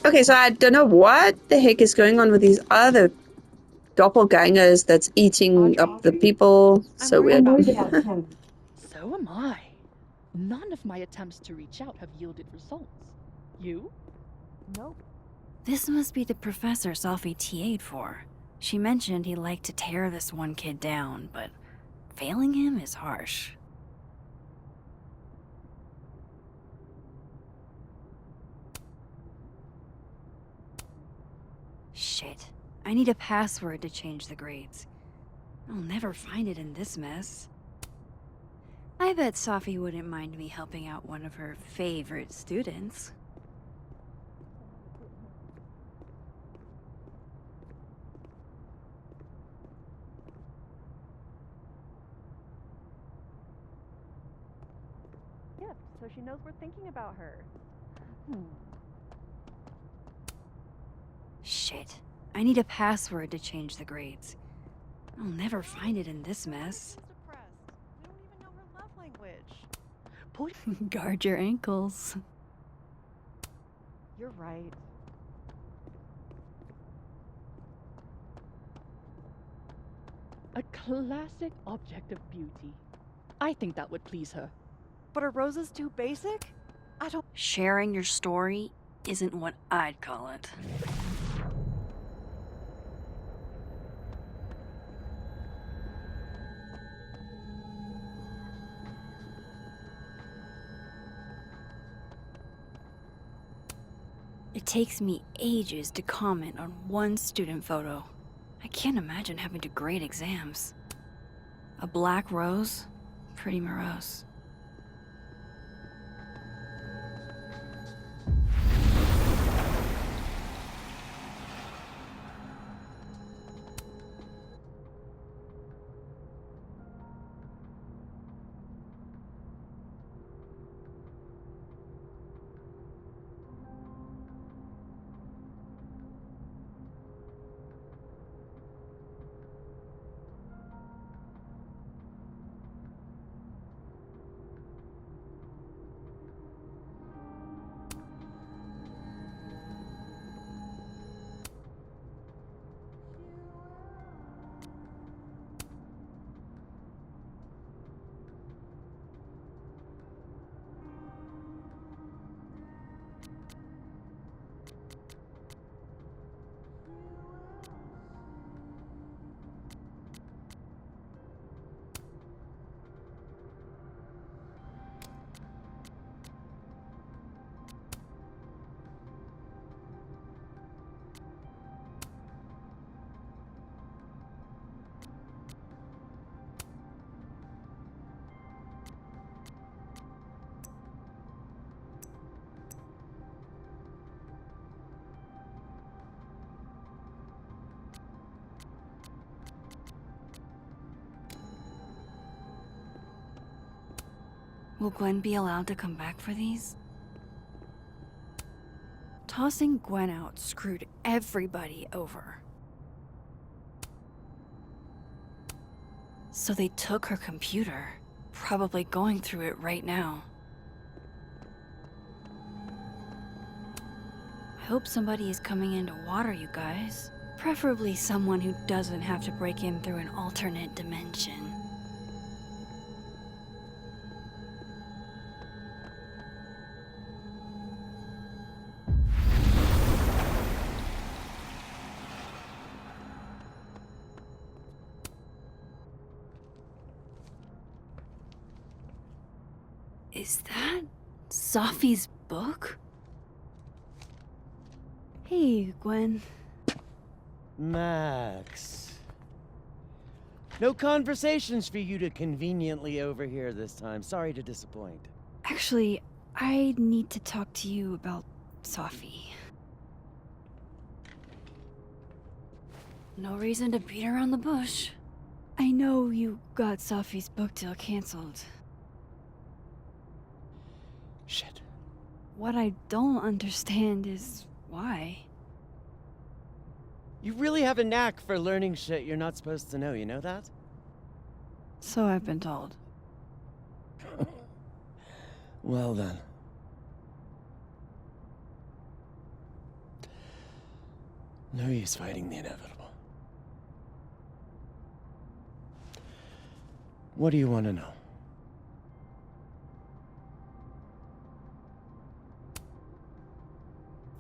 Okay, so I don't know what the heck is going on with these other doppelgangers that's eating up the people. I'm So worried weird. about him. So am I. None of my attempts to reach out have yielded results. You? Nope. This must be the professor Sophie TA'd for. She mentioned he liked to tear this one kid down, but failing him is harsh. Shit. I need a password to change the grades. I'll never find it in this mess. I bet Sophie wouldn't mind me helping out one of her favorite students. Gift, so she knows we're thinking about her. Shit. I need a password to change the grades. I'll never find it in this mess. Suppressed. We don't even know her love language. Pull Guard your ankles. You're right. a classic object of beauty. I think that would please her. But are roses too basic? I don't. Sharing your story isn't what I'd call it. It takes me ages to comment on one student photo. I can't imagine having to grade exams. A black rose? Pretty morose. Will Gwen be allowed to come back for these? Tossing Gwen out screwed everybody over. So they took her computer, probably going through it right now. I hope somebody is coming in to water you guys. Preferably someone who doesn't have to break in through an alternate dimension. Is that Sophie's book? Hey, Gwen. Max. No conversations for you to conveniently overhear this time. Sorry to disappoint. Actually, I need to talk to you about Sophie. No reason to beat around the bush. I know you got Sophie's book deal canceled. Shit. What I don't understand is why. You really have a knack for learning shit you're not supposed to know, you know that? So I've been told. Well then. No use fighting the inevitable. What do you want to know?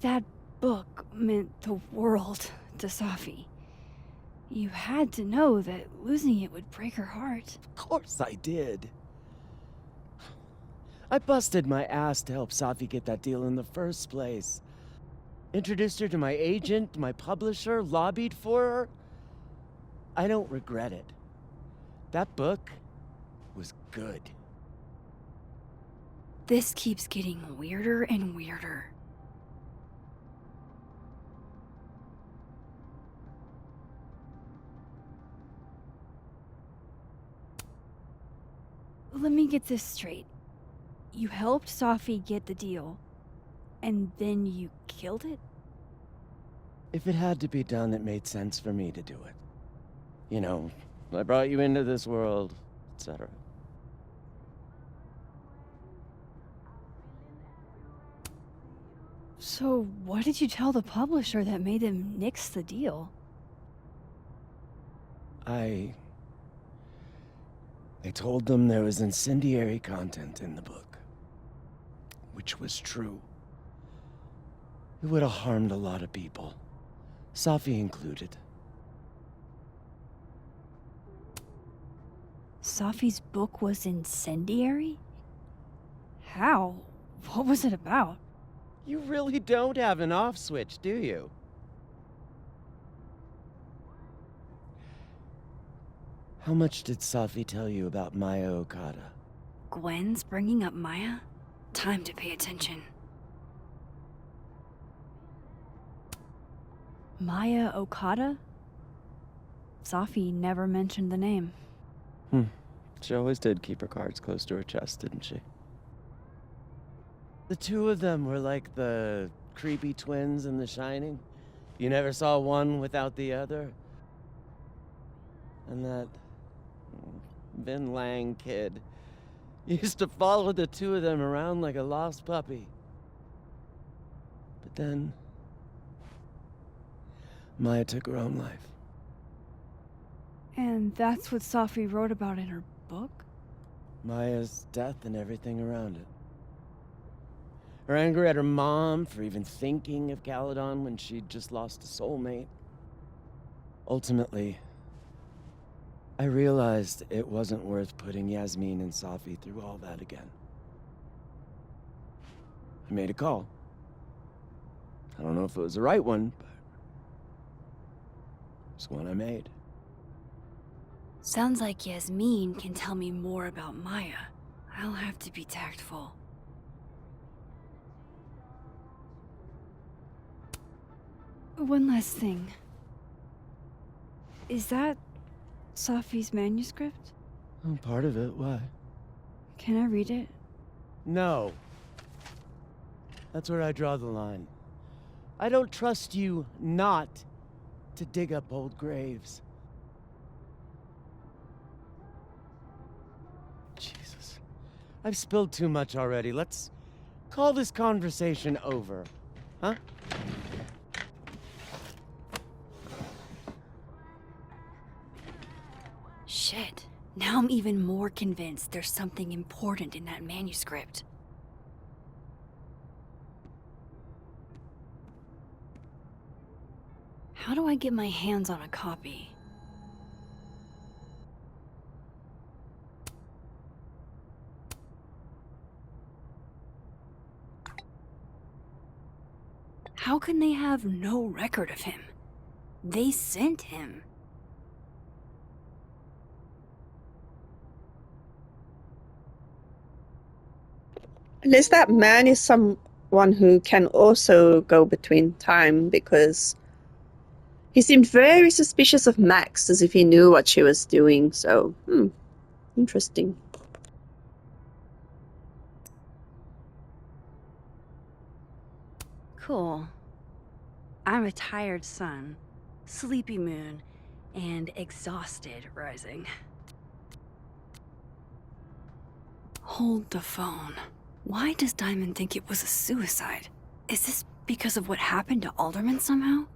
That book meant the world to Safi. You had to know that losing it would break her heart. Of course I did. I busted my ass to help Safi get that deal in the first place. Introduced her to my agent, my publisher, lobbied for her. I don't regret it. That book was good. This keeps getting weirder and weirder. Let me get this straight. You helped Safi get the deal, and then you killed it? If it had to be done, it made sense for me to do it. You know, I brought you into this world, etc. So, what did you tell the publisher that made them nix the deal? I told them there was incendiary content in the book. Which was true. It would have harmed a lot of people. Safi included. Safi's book was incendiary? How? What was it about? You really don't have an off switch, do you? How much did Safi tell you about Maya Okada? Gwen's bringing up Maya? Time to pay attention. Maya Okada? Safi never mentioned the name. She always did keep her cards close to her chest, didn't she? The two of them were like the creepy twins in The Shining. You never saw one without the other. And that Vin Lang kid used to follow the two of them around like a lost puppy. But then Maya took her own life. And that's what Safi wrote about in her book? Maya's death and everything around it. Her anger at her mom for even thinking of Caledon when she'd just lost a soulmate. Ultimately, I realized it wasn't worth putting Yasmin and Safi through all that again. I made a call. I don't know if it was the right one, but it's one I made. Sounds like Yasmin can tell me more about Maya. I'll have to be tactful. One last thing. Is that Safi's manuscript? Oh, part of it. Why? Can I read it? No. That's where I draw the line. I don't trust you not to dig up old graves. Jesus. I've spilled too much already. Let's call this conversation over. Huh? Shit. Now I'm even more convinced there's something important in that manuscript. How do I get my hands on a copy? How can they have no record of him? They sent him. Unless that man is someone who can also go between time, because he seemed very suspicious of Max, as if he knew what she was doing, so, interesting. Cool. I'm a tired sun, sleepy moon, and exhausted rising. Hold the phone. Why does Diamond think it was a suicide? Is this because of what happened to Alderman somehow?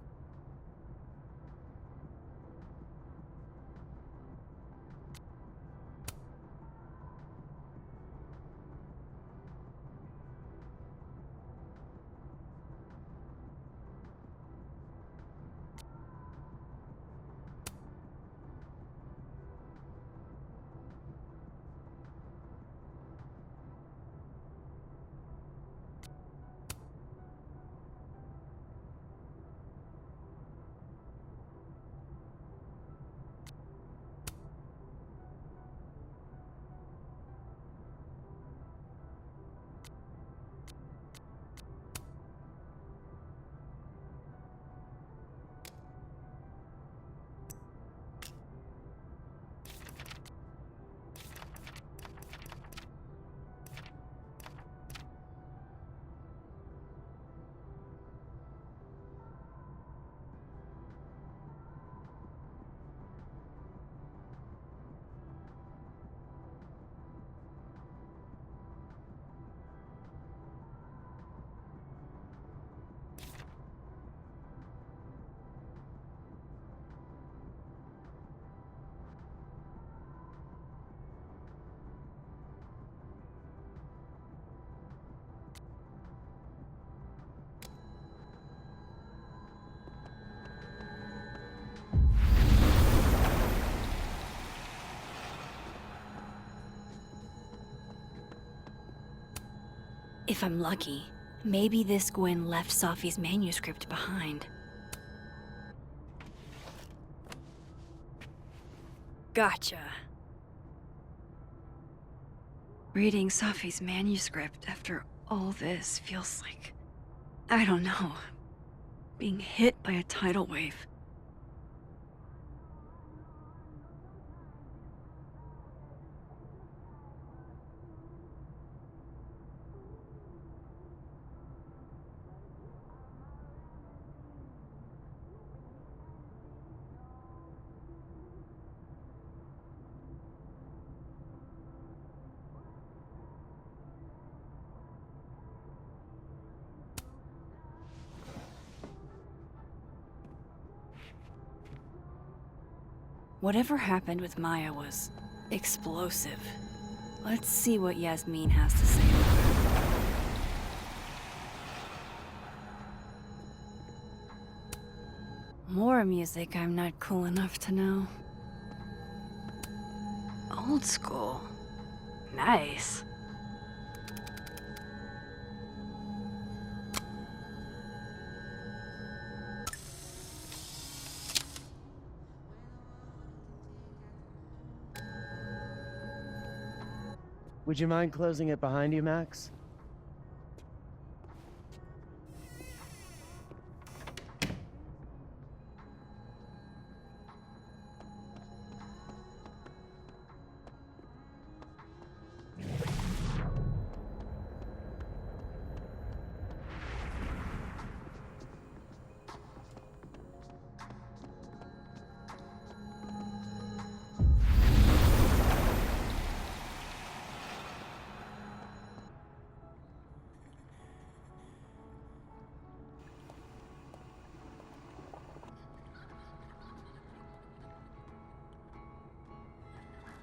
If I'm lucky, maybe this Gwen left Safi's manuscript behind. Gotcha. Reading Safi's manuscript after all this feels like, I don't know, being hit by a tidal wave. Whatever happened with Maya was explosive. Let's see what Yasmin has to say about her. More music I'm not cool enough to know. Old school. Nice. Would you mind closing it behind you, Max?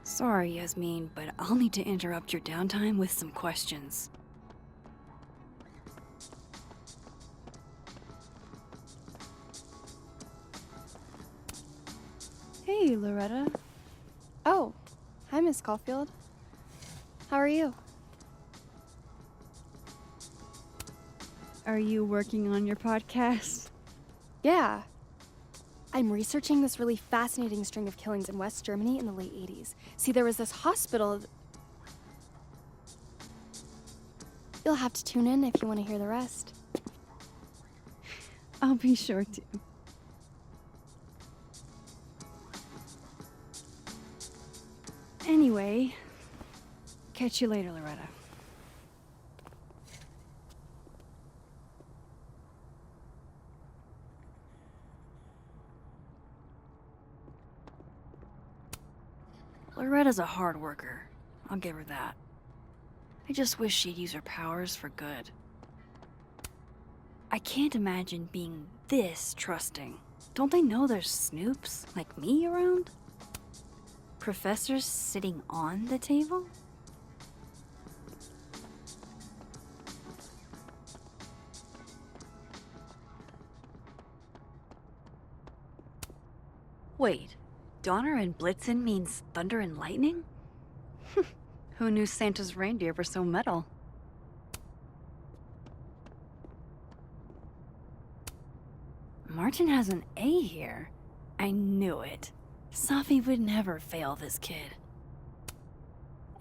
Sorry, Yasmin, but I'll need to interrupt your downtime with some questions. Hey, Loretta. Oh, hi, Miss Caulfield. How are you? Are you working on your podcast? Yeah. I'm researching this really fascinating string of killings in West Germany in the late 80s. See, there was this hospital. You'll have to tune in if you want to hear the rest. I'll be sure to. Anyway, catch you later, Loretta. Loretta's a hard worker. I'll give her that. I just wish she'd use her powers for good. I can't imagine being this trusting. Don't they know there's snoops like me around? Professors sitting on the table? Wait, Donner and Blitzen means thunder and lightning? Who knew Santa's reindeer were so metal? Martin has an A here. I knew it. Safi would never fail this kid.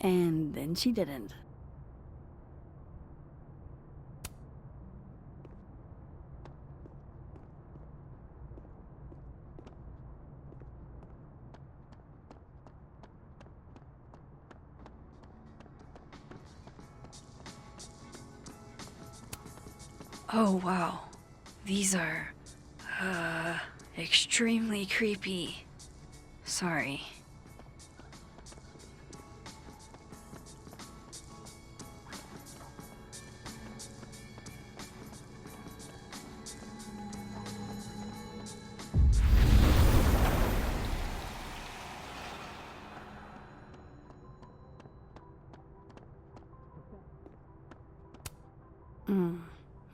And then she didn't. Oh, wow. These are, extremely creepy. Sorry.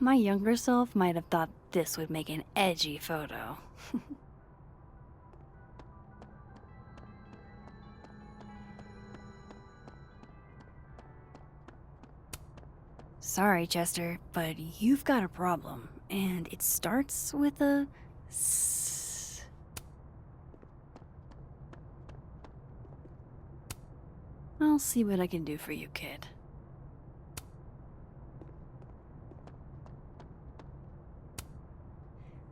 My younger self might have thought this would make an edgy photo. Sorry, Chester, but you've got a problem, and it starts with a S. I'll see what I can do for you, kid.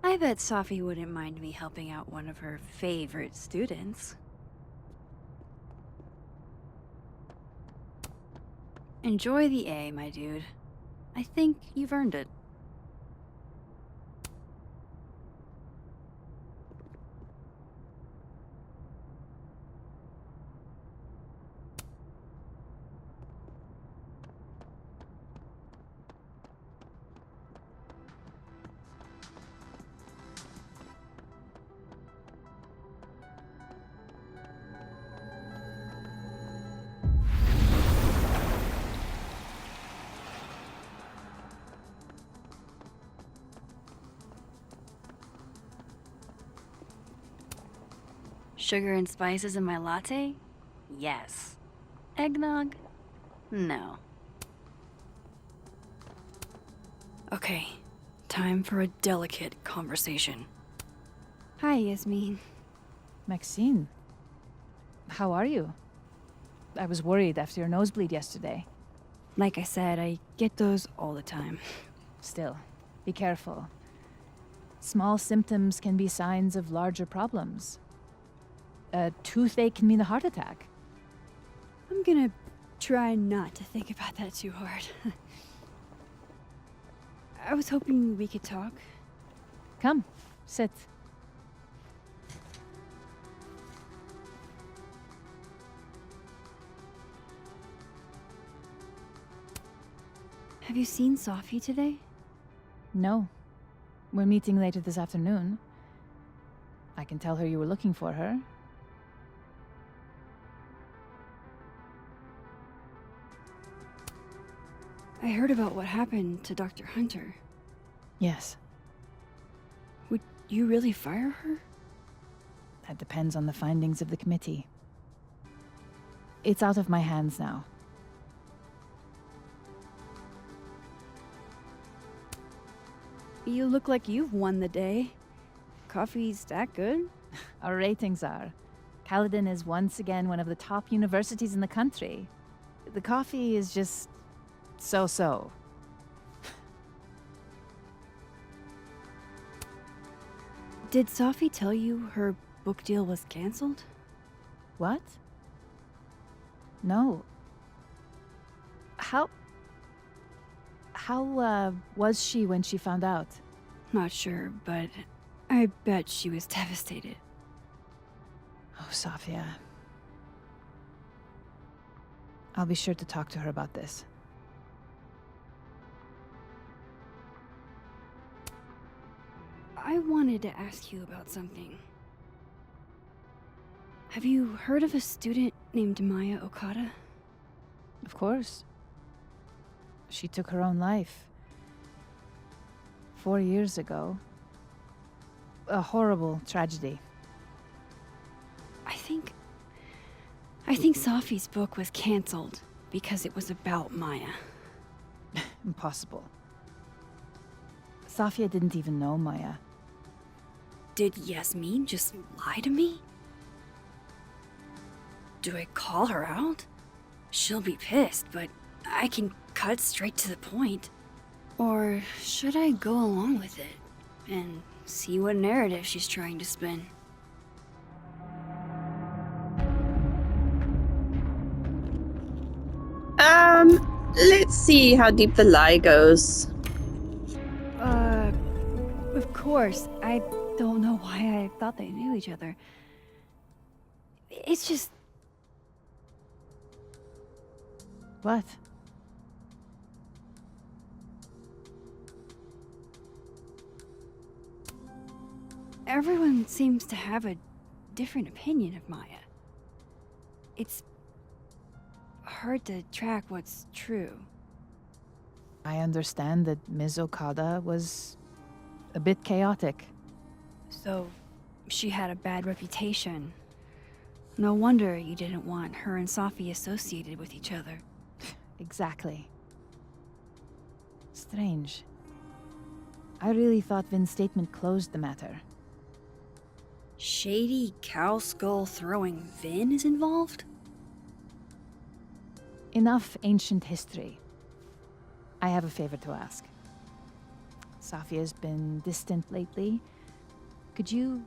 I bet Sophie wouldn't mind me helping out one of her favorite students. Enjoy the A, my dude. I think you've earned it. Sugar and spices in my latte? Yes. Eggnog? No. Okay, time for a delicate conversation. Hi, Yasmin. Maxine, how are you? I was worried after your nosebleed yesterday. Like I said, I get those all the time. Still, be careful. Small symptoms can be signs of larger problems. A toothache can mean a heart attack. I'm gonna try not to think about that too hard. I was hoping we could talk. Come, sit. Have you seen Sophie today? No. We're meeting later this afternoon. I can tell her you were looking for her. I heard about what happened to Dr. Hunter. Yes, Would you really fire her? that depends on the findings of the committee. It's out of my hands now. You look like you've won the day. Coffee's that good? Our ratings are. Caledon is once again one of the top universities in the country. The coffee is just so-so. Did Sophie tell you her book deal was canceled? What? No. How was she when she found out? Not sure, but I bet she was devastated. Oh, Safia. I'll be sure to talk to her about this. I wanted to ask you about something. Have you heard of a student named Maya Okada? Of course. She took her own life. 4 years ago. A horrible tragedy. I think Sophie's book was canceled because it was about Maya. Impossible. Safia didn't even know Maya. Did Yasmin just lie to me? Do I call her out? She'll be pissed, but I can cut straight to the point. Or should I go along with it and see what narrative she's trying to spin? Let's see how deep the lie goes. Of course. I don't know why I thought they knew each other. It's just... What? Everyone seems to have a different opinion of Maya. It's hard to track what's true. I understand that Ms. Okada was a bit chaotic. So, she had a bad reputation. No wonder you didn't want her and Sophie associated with each other. Exactly. Strange. I really thought Vin's statement closed the matter. Shady cow skull throwing Vin is involved? Enough ancient history. I have a favor to ask. Safia's been distant lately. Could you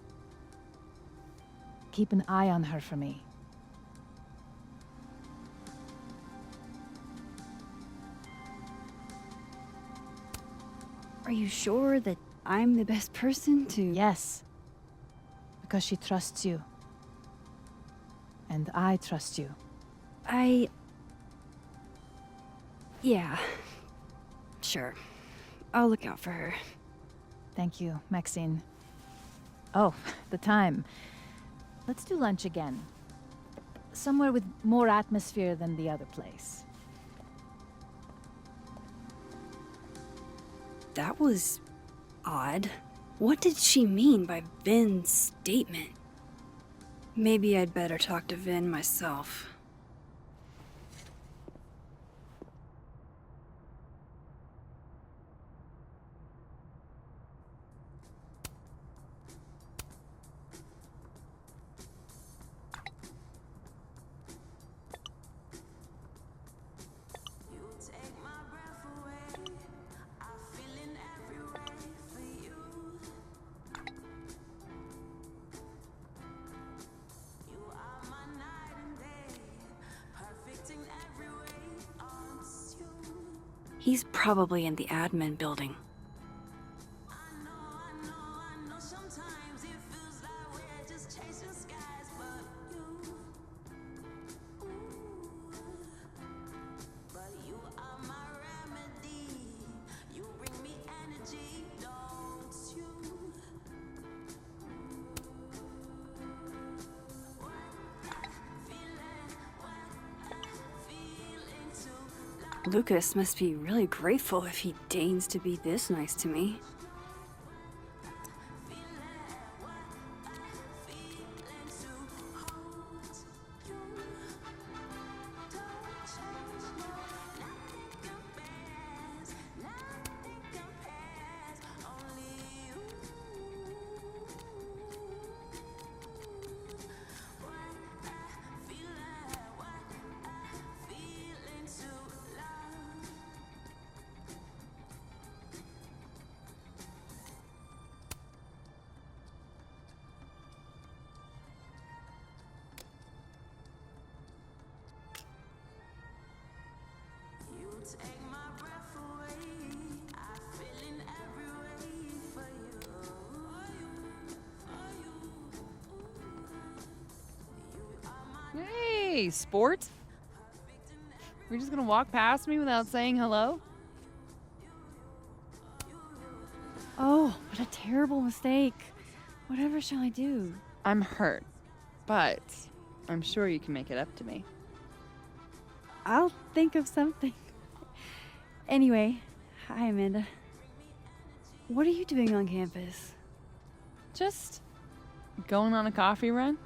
keep an eye on her for me? Are you sure that I'm the best person to... Yes. Because she trusts you. And I trust you. Yeah. Sure. I'll look out for her. Thank you, Maxine. Oh, the time. Let's do lunch again. Somewhere with more atmosphere than the other place. That was... odd. What did she mean by Vin's statement? Maybe I'd better talk to Vin myself. He's probably in the admin building. Lucas must be really grateful if he deigns to be this nice to me. Hey, sport? You're just gonna walk past me without saying hello? Oh, what a terrible mistake. Whatever shall I do? I'm hurt, but I'm sure you can make it up to me. I'll think of something. Anyway, hi Amanda. What are you doing on campus? Just going on a coffee run?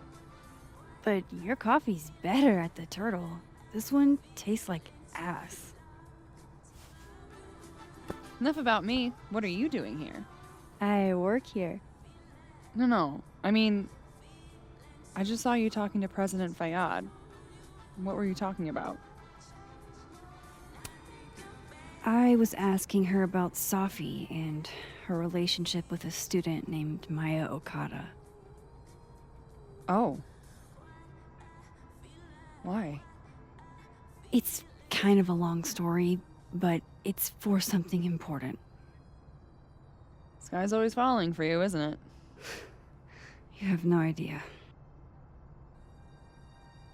But your coffee's better at the Turtle. This one tastes like ass. Enough about me. What are you doing here? I work here. No. I mean, I just saw you talking to President Fayyad. What were you talking about? I was asking her about Safi and her relationship with a student named Maya Okada. Oh. Why? It's kind of a long story, but it's for something important. Sky's always falling for you, isn't it? You have no idea.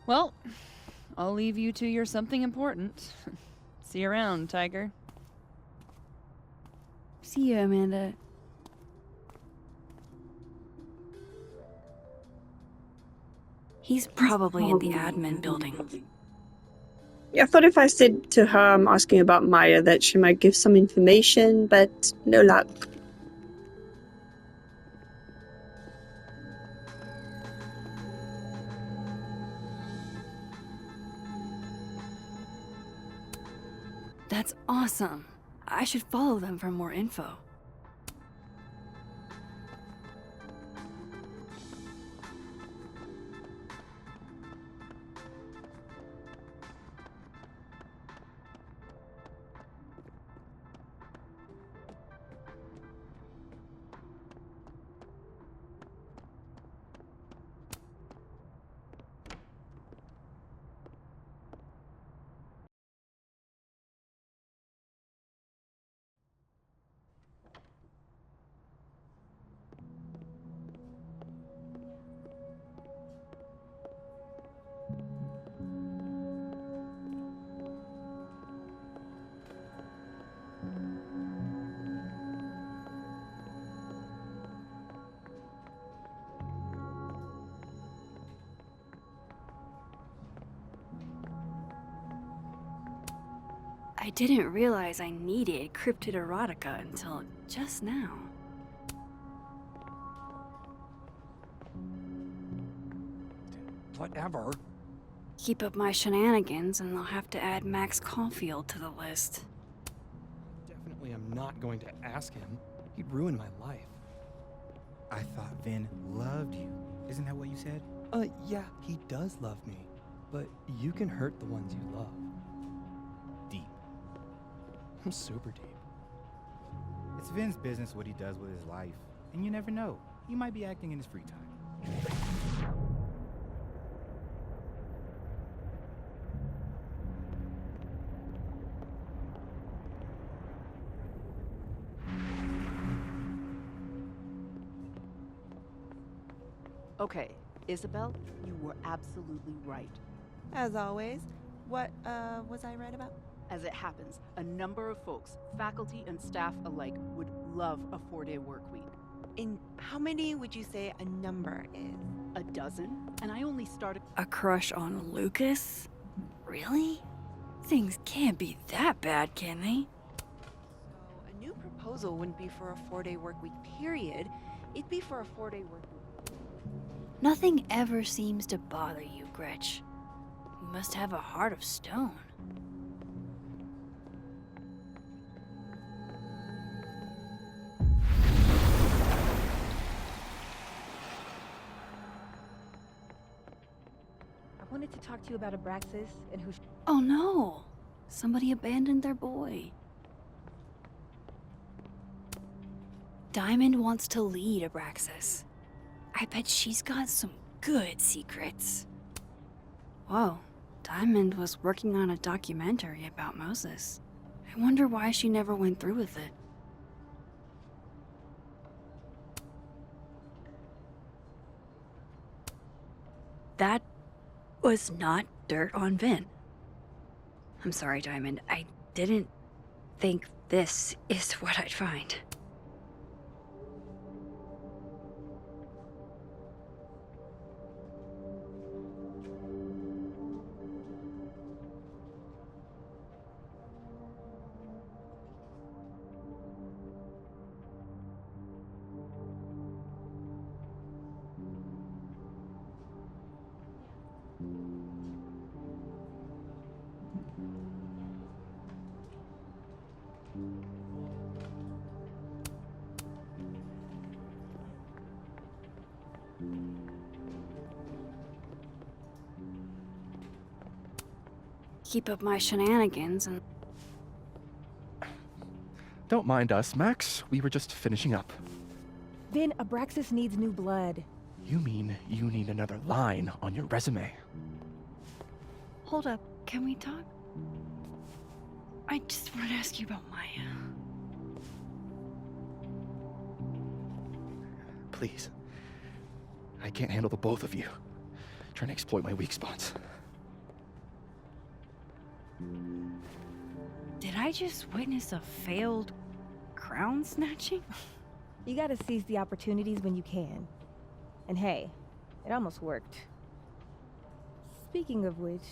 Well, I'll leave you to your something important. See you around, Tiger. See you, Amanda. He's probably in the admin building. Yeah, I thought if I said to her I'm asking about Maya that she might give some information, but no luck. That's awesome. I should follow them for more info. I didn't realize I needed cryptid erotica until just now. Whatever. Keep up my shenanigans and they'll have to add Max Caulfield to the list. Definitely am not going to ask him. He'd ruin my life. I thought Vin loved you. Isn't that what you said? Yeah, he does love me. But you can hurt the ones you love. Deep. I'm super deep. It's Vin's business what he does with his life. And you never know. He might be acting in his free time. Okay, Isabel, you were absolutely right. As always. What, was I right about? As it happens, a number of folks, faculty and staff alike, would love a 4-day work week. In how many would you say a number is? A dozen, and I only started. A crush on Lucas? Really? Things can't be that bad, can they? So, a new proposal wouldn't be for a 4-day work week, period. It'd be for a 4-day work week. Nothing ever seems to bother you, Gretch. You must have a heart of stone. I wanted to talk to you about Abraxas and who. Oh no! Somebody abandoned their boy. Diamond wants to lead Abraxas. I bet she's got some good secrets. Whoa, Diamond was working on a documentary about Moses. I wonder why she never went through with it. That was not dirt on Vin. I'm sorry, Diamond. I didn't think this is what I'd find. Keep up my shenanigans and... Don't mind us, Max. We were just finishing up. Vin, Abraxas needs new blood. You mean you need another line on your resume? Hold up, can we talk? I just want to ask you about Maya. Please. I can't handle the both of you. Trying to exploit my weak spots. Did I just witness a failed crown snatching? You gotta seize the opportunities when you can. And hey, it almost worked. Speaking of which,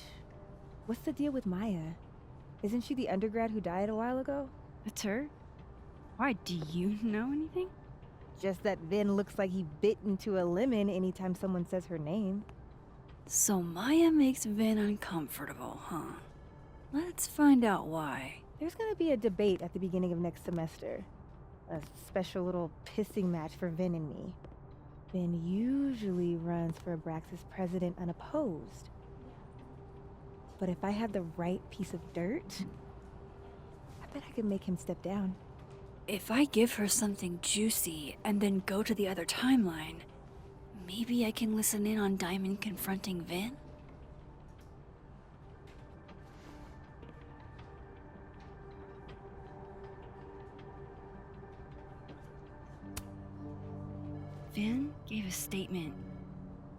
what's the deal with Maya? Isn't she the undergrad who died a while ago? That's her? Why, do you know anything? Just that Vin looks like he bit into a lemon anytime someone says her name. So Maya makes Vin uncomfortable, huh? Let's find out why. There's gonna be a debate at the beginning of next semester. A special little pissing match for Vin and me. Vin usually runs for Abraxas president unopposed. But if I had the right piece of dirt, I bet I could make him step down. If I give her something juicy and then go to the other timeline, maybe I can listen in on Diamond confronting Vin? Vin gave a statement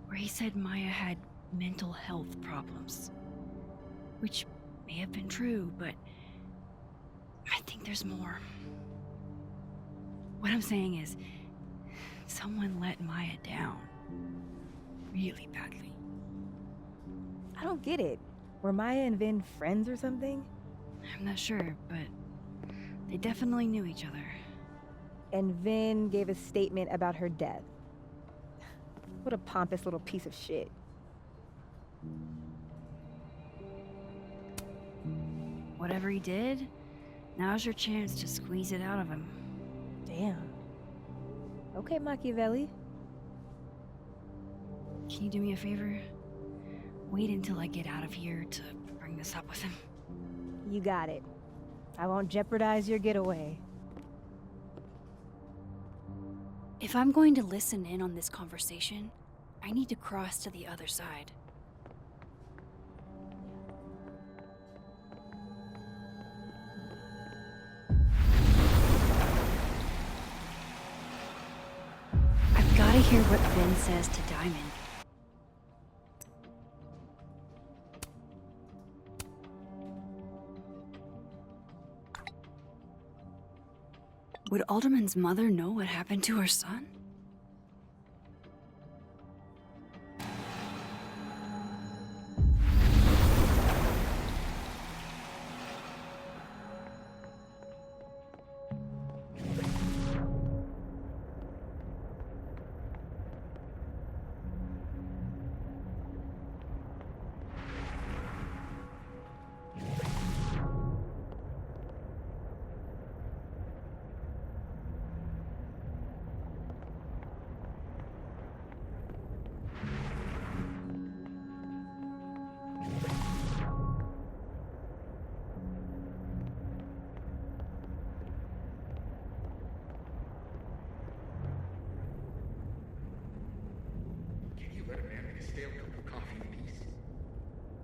where he said Maya had mental health problems. Which may have been true, but I think there's more. What I'm saying is, someone let Maya down. Really badly. I don't get it. Were Maya and Vin friends or something? I'm not sure, but they definitely knew each other. And Vin gave a statement about her death. What a pompous little piece of shit. Whatever he did, now's your chance to squeeze it out of him. Damn. Okay, Machiavelli. Can you do me a favor? Wait until I get out of here to bring this up with him. You got it. I won't jeopardize your getaway. If I'm going to listen in on this conversation, I need to cross to the other side. I've got to hear what Vin says to Diamond. Would Alderman's mother know what happened to her son?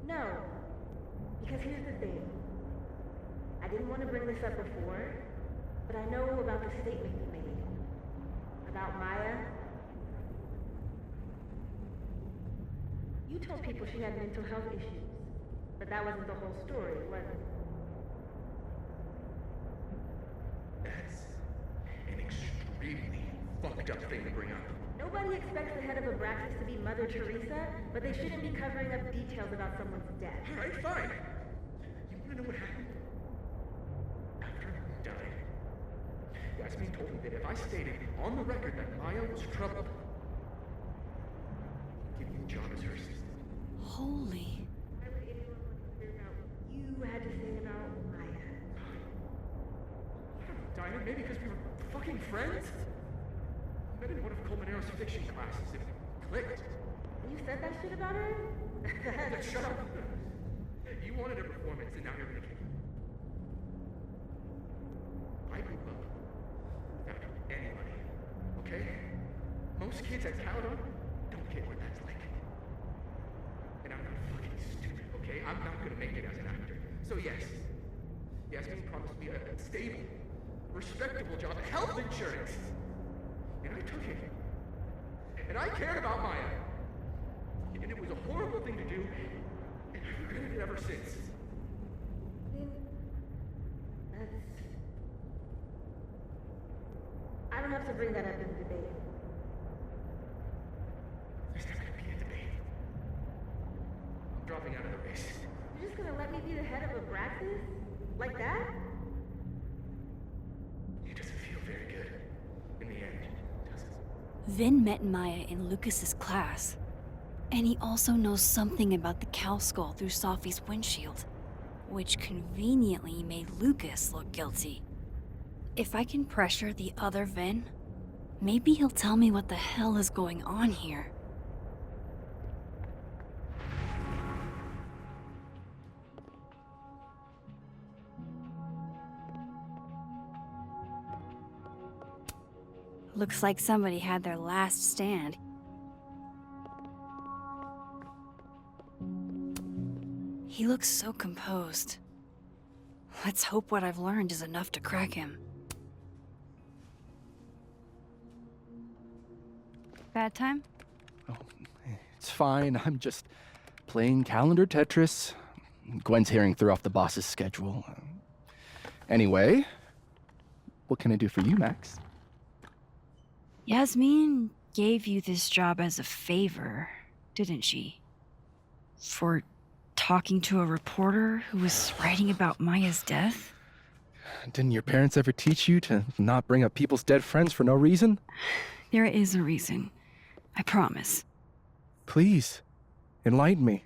No. Because here's the thing. I didn't want to bring this up before, but I know about the statement you made. About Maya. You told people she had mental health issues, but that wasn't the whole story, was it? That's an extremely fucked up thing to bring up. Nobody expects the head of Abraxas to be Mother Teresa, but they shouldn't be covering up details about someone's death. Alright, fine. You wanna know what happened? After he died, Yasmin told me that if I stated on the record that Maya was troubled, I'd give you the job as her assistant. Holy. Why would anyone want to hear about what you had to say about Maya? I don't know, Diana, maybe because we were fucking friends? I met in one of Colmenaro's fiction classes. It clicked. You said that shit about her? Shut up. You wanted a performance, and now you're gonna get it. I grew up without anybody, okay? Most kids at Caledon don't get what that's like. And I'm not fucking stupid, okay? I'm not gonna make it as an actor. So yes, Yasmin promised me a stable, respectable job, health insurance. And I took it. And I cared about Maya. And it was a horrible thing to do, and I've regretted it ever since. I don't have to bring that up in the debate. There's not gonna be a debate. I'm dropping out of the race. You're just gonna let me be the head of Abraxas? Like that? It doesn't feel very good in the end, does it? Vin met Maya in Lucas's class. And he also knows something about the cow skull through Sophie's windshield. which conveniently made Lucas look guilty. If I can pressure the other Vin, maybe he'll tell me what the hell is going on here. Looks like somebody had their last stand. He looks so composed. Let's hope what I've learned is enough to crack him. Bad time? Oh, it's fine. I'm just playing calendar Tetris. Gwen's hearing threw off the boss's schedule. Anyway, what can I do for you, Max? Yasmin gave you this job as a favor, didn't she? For talking to a reporter who was writing about Maya's death? Didn't your parents ever teach you to not bring up people's dead friends for no reason? There is a reason. I promise. Please, enlighten me.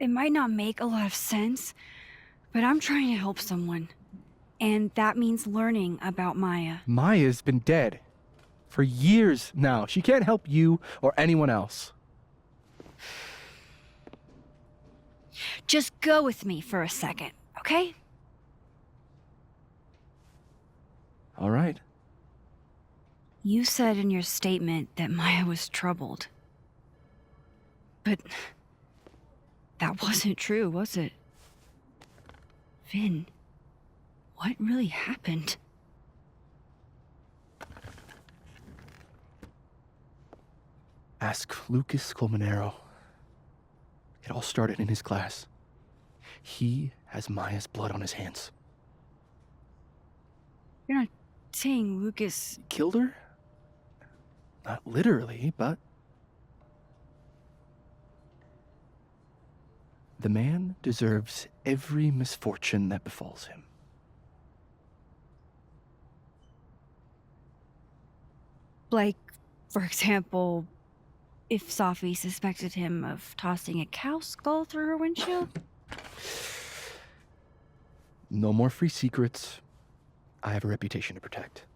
It might not make a lot of sense, but I'm trying to help someone. And that means learning about Maya. Maya's been dead for years now. She can't help you or anyone else. Just go with me for a second, okay? All right. You said in your statement that Maya was troubled. But that wasn't true, was it? Vin, what really happened? Ask Lucas Colmenero. It all started in his class. He has Maya's blood on his hands. You're not saying Lucas Killed her? Not literally, but... The man deserves every misfortune that befalls him. Like, for example, if Safi suspected him of tossing a cow skull through her windshield? No more free secrets. I have a reputation to protect.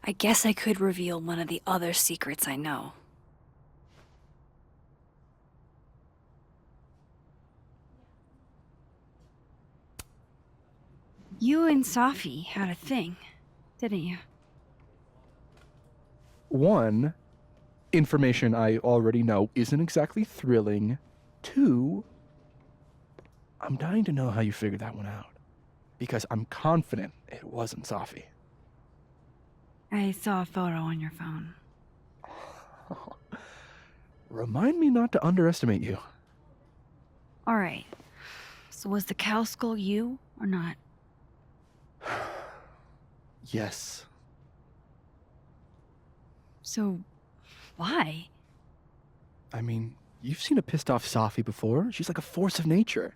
I guess I could reveal one of the other secrets I know. You and Safi had a thing, didn't you? One, information I already know isn't exactly thrilling. Two, I'm dying to know how you figured that one out. Because I'm confident it wasn't Safi. I saw a photo on your phone. Remind me not to underestimate you. All right. So was the cow skull you or not? Yes. So, why? I mean, you've seen a pissed off Safi before. She's like a force of nature.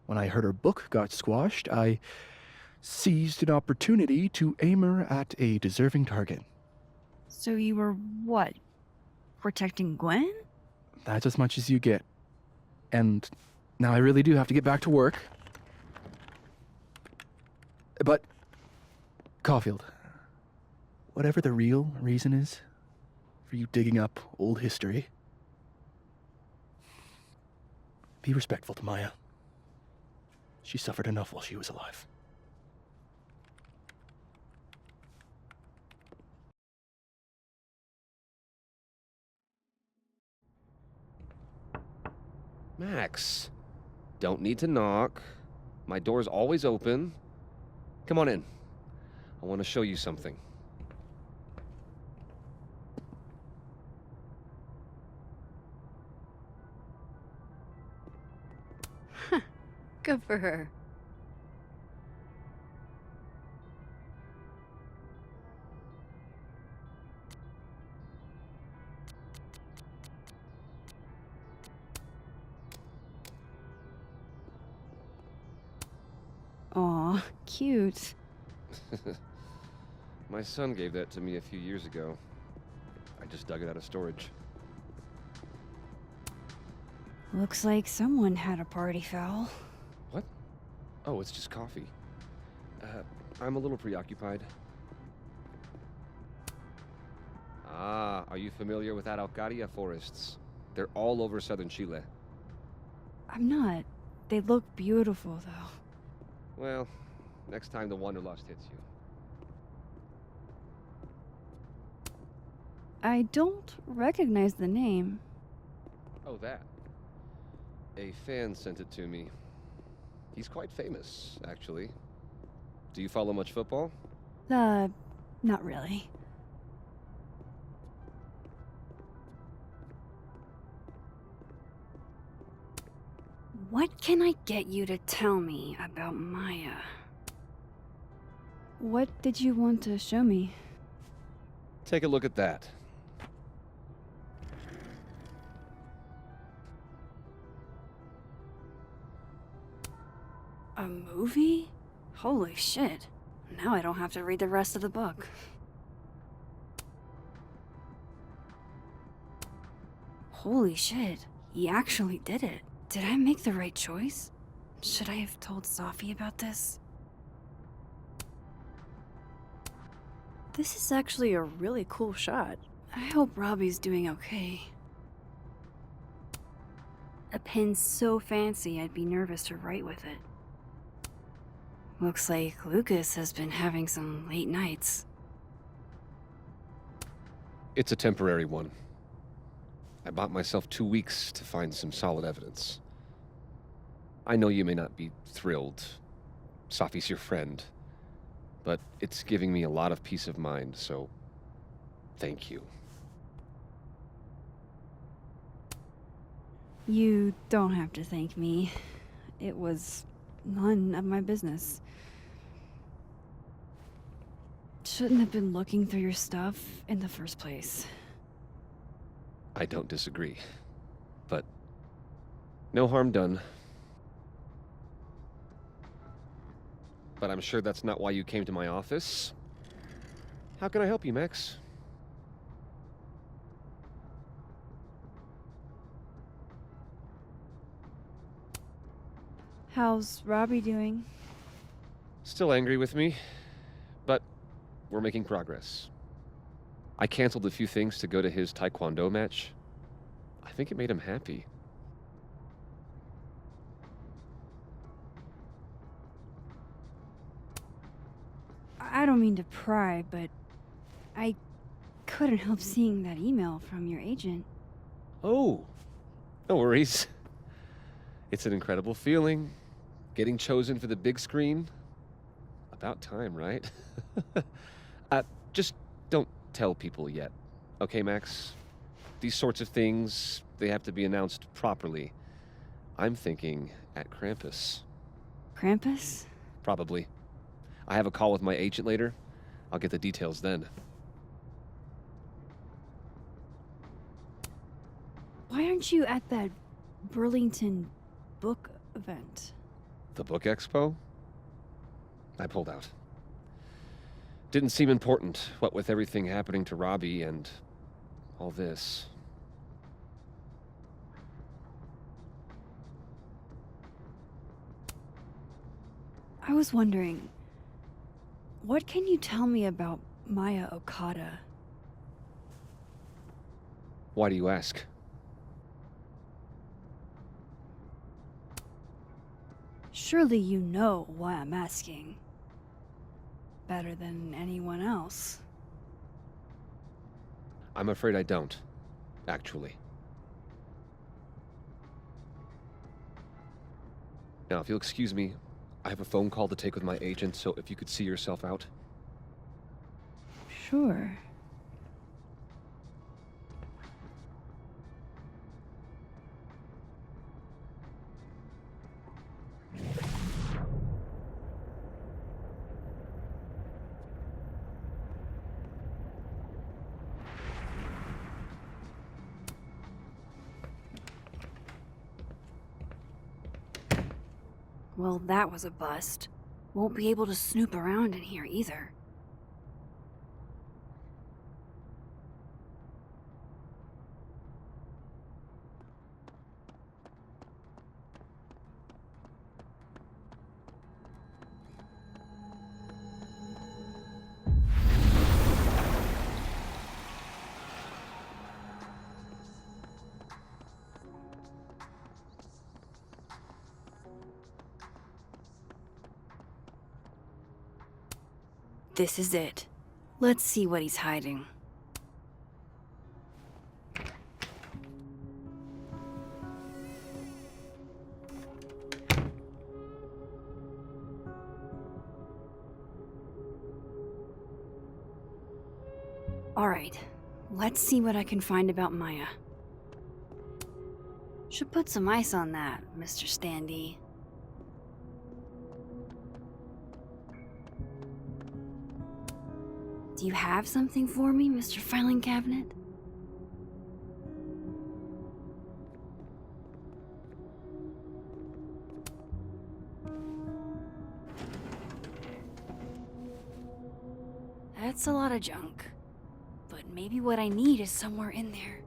When I heard her book got squashed, I seized an opportunity to aim her at a deserving target. So you were, what, protecting Gwen? That's as much as you get. And now I really do have to get back to work. But, Caulfield, whatever the real reason is for you digging up old history, be respectful to Maya. She suffered enough while she was alive. Max, don't need to knock. My door's always open. Come on in. I want to show you something. Good for her. Aw, cute. My son gave that to me a few years ago. I just dug it out of storage. Looks like someone had a party foul. What? Oh, it's just coffee. I'm a little preoccupied. Ah, are you familiar with Araucaria forests? They're all over southern Chile. I'm not. They look beautiful, though. Well, next time the Wanderlust hits you. I don't recognize the name. Oh, that. A fan sent it to me. He's quite famous, actually. Do you follow much football? Not really. What can I get you to tell me about Maya? What did you want to show me? Take a look at that. A movie? Holy shit. Now I don't have to read the rest of the book. Holy shit. He actually did it. Did I make the right choice? Should I have told Safi about this? This is actually a really cool shot. I hope Robbie's doing okay. A pen so fancy I'd be nervous to write with it. Looks like Lucas has been having some late nights. It's a temporary one. I bought myself 2 weeks to find some solid evidence. I know you may not be thrilled. Safi's your friend. But it's giving me a lot of peace of mind, so thank you. You don't have to thank me. It was none of my business. Shouldn't have been looking through your stuff in the first place. I don't disagree. But no harm done. But I'm sure that's not why you came to my office. How can I help you, Max? How's Robbie doing? Still angry with me, but we're making progress. I canceled a few things to go to his taekwondo match. I think it made him happy. I don't mean to pry, but I couldn't help seeing that email from your agent. Oh, no worries. It's an incredible feeling. Getting chosen for the big screen. About time, right? Just don't tell people yet. Okay, Max? These sorts of things, they have to be announced properly. I'm thinking at Krampus. Krampus? Probably. I have a call with my agent later. I'll get the details then. Why aren't you at that Burlington book event? The book expo? I pulled out. Didn't seem important, what with everything happening to Robbie and all this. I was wondering, what can you tell me about Maya Okada? Why do you ask? Surely you know why I'm asking. Better than anyone else. I'm afraid I don't, actually. Now, if you'll excuse me, I have a phone call to take with my agent, so if you could see yourself out. Sure. Well, that was a bust. Won't be able to snoop around in here either. This is it. Let's see what he's hiding. Alright, let's see what I can find about Maya. Should put some ice on that, Mr. Standy. Do you have something for me, Mr. Filing Cabinet? That's a lot of junk. But maybe what I need is somewhere in there.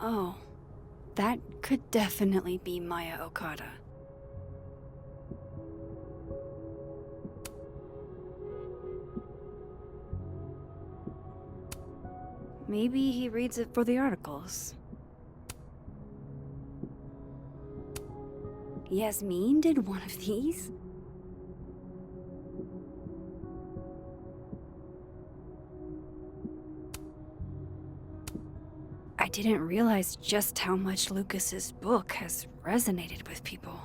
Oh. That could definitely be Maya Okada. Maybe he reads it for the articles. Yasmin did one of these? I didn't realize just how much Lucas's book has resonated with people.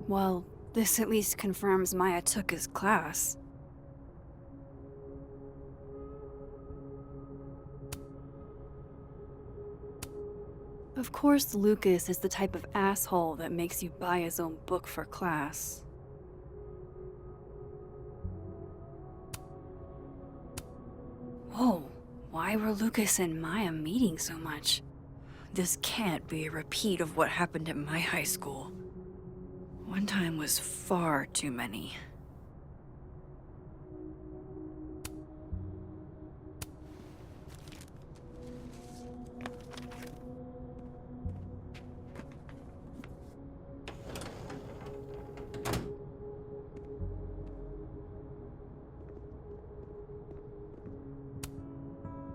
Well, this at least confirms Maya took his class. Of course, Lucas is the type of asshole that makes you buy his own book for class. Whoa, why were Lucas and Maya meeting so much? This can't be a repeat of what happened at my high school. One time was far too many.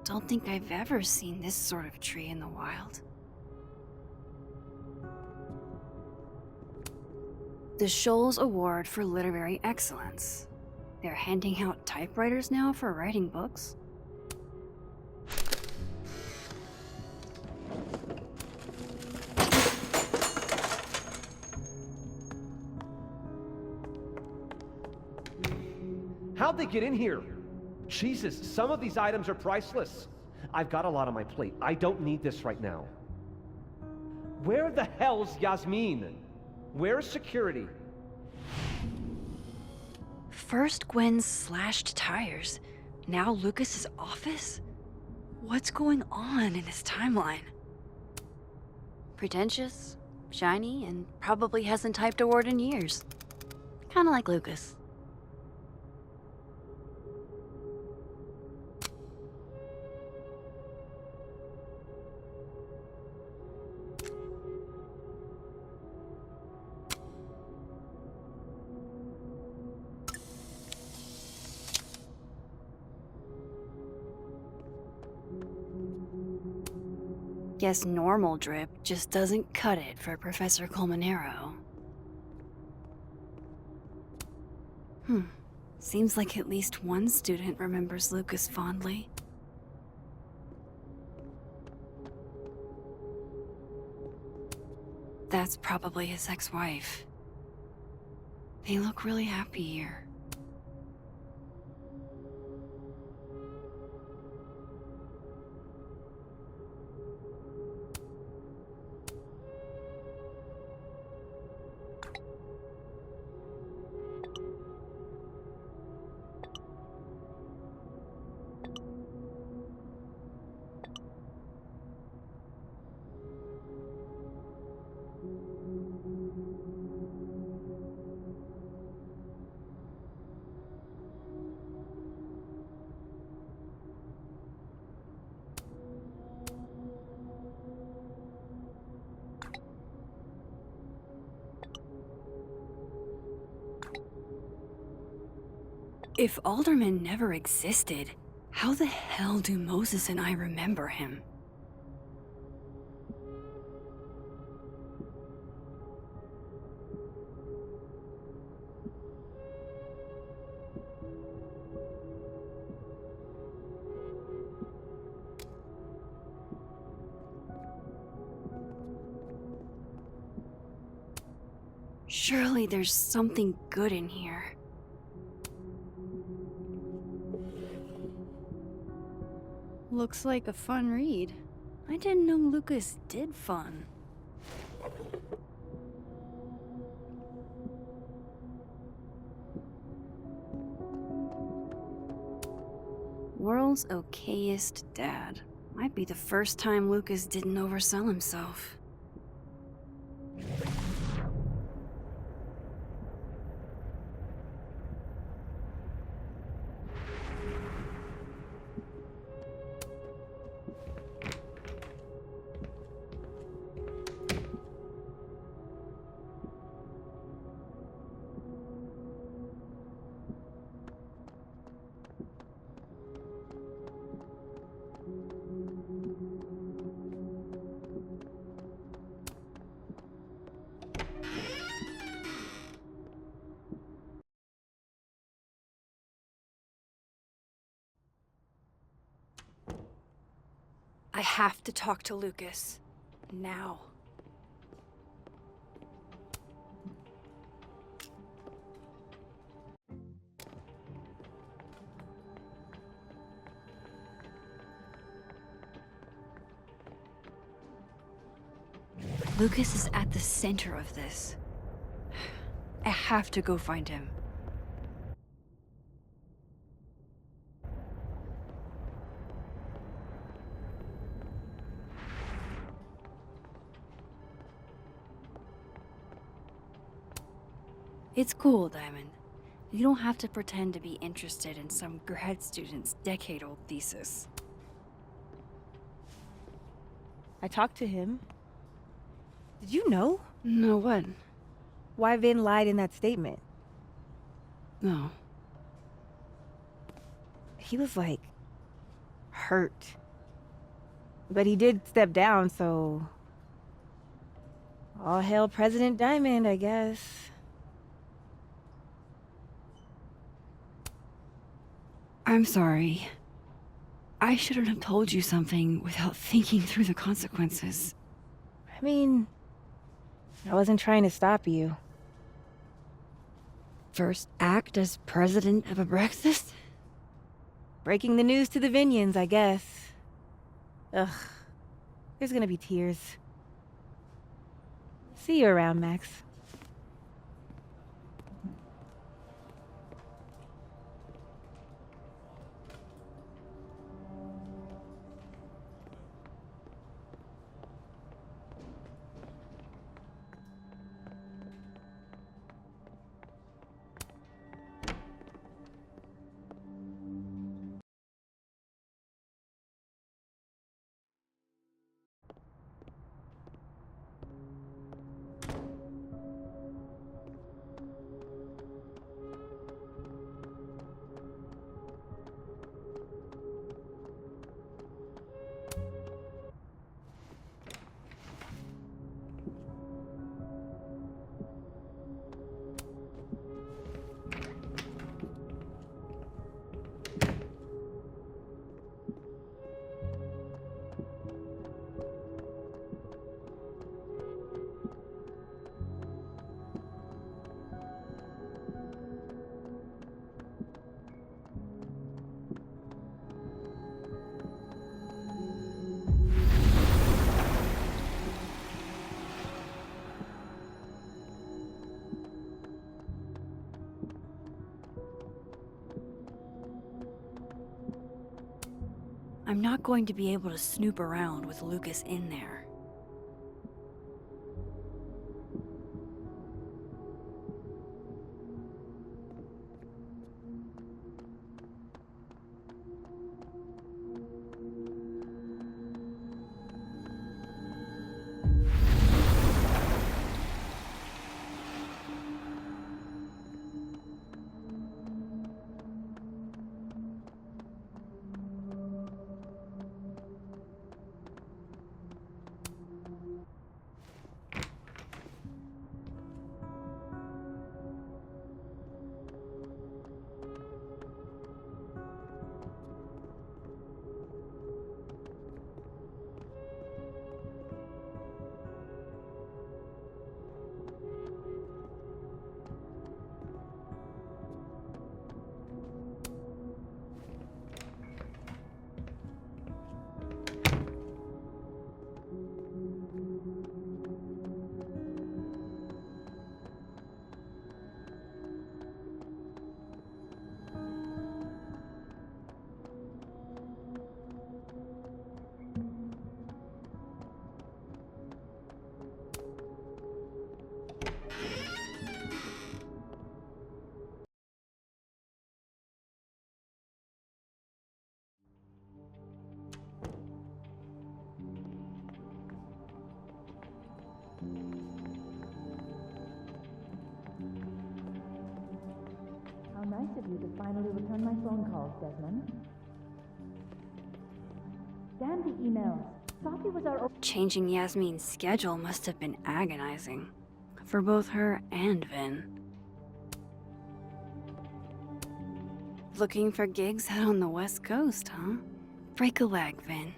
Don't think I've ever seen this sort of tree in the wild. The Shoals Award for Literary Excellence. They're handing out typewriters now for writing books. How'd they get in here? Jesus, some of these items are priceless. I've got a lot on my plate. I don't need this right now. Where the hell's Yasmin? Where's security? First Gwen's slashed tires, now Lucas's office? What's going on in this timeline? Pretentious, shiny, and probably hasn't typed a word in years. Kinda like Lucas. Guess normal drip just doesn't cut it for Professor Colmenero. Seems like at least one student remembers Lucas fondly. That's probably his ex-wife. They look really happy here. If Alderman never existed, how the hell do Moses and I remember him? Surely there's something good in here. Looks like a fun read. I didn't know Lucas did fun. World's okayest dad. Might be the first time Lucas didn't oversell himself. I have to talk to Lucas. Now. Lucas is at the center of this. I have to go find him. It's cool, Diamond. You don't have to pretend to be interested in some grad student's decade-old thesis. I talked to him. Did you know? No, what? Why Vin lied in that statement. No. He was like, hurt. But he did step down, so... all hail President Diamond, I guess. I'm sorry. I shouldn't have told you something without thinking through the consequences. I mean, I wasn't trying to stop you. First act as president of Abraxas? Breaking the news to the Vinians, I guess. Ugh. There's gonna be tears. See you around, Max. I'm not going to be able to snoop around with Lucas in there. Kindly return my phone calls, Desmond. Damn the emails. Sophie was our... Changing Yasmin's schedule must have been agonizing. For both her and Vin. Looking for gigs out on the West Coast, huh? Break a leg, Vin.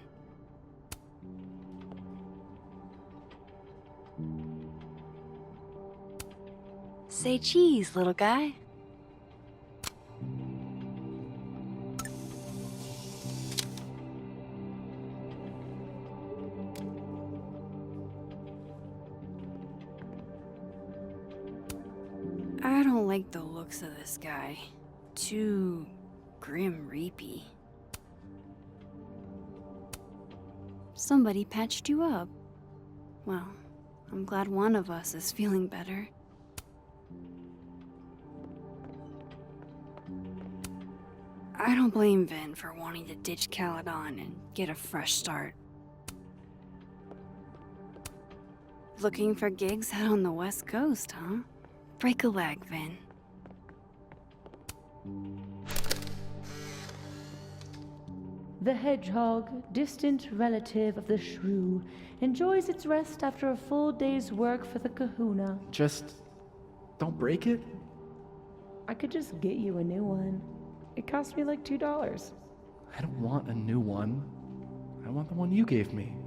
Say cheese, little guy. I don't like the looks of this guy. Too grim reapy. Somebody patched you up. Well, I'm glad one of us is feeling better. I don't blame Vin for wanting to ditch Caledon and get a fresh start. Looking for gigs out on the West Coast, huh? Break a leg, Vin. The hedgehog, distant relative of the shrew, enjoys its rest after a full day's work for the kahuna. Just don't break it? I could just get you a new one. It cost me like $2. I don't want a new one. I want the one you gave me.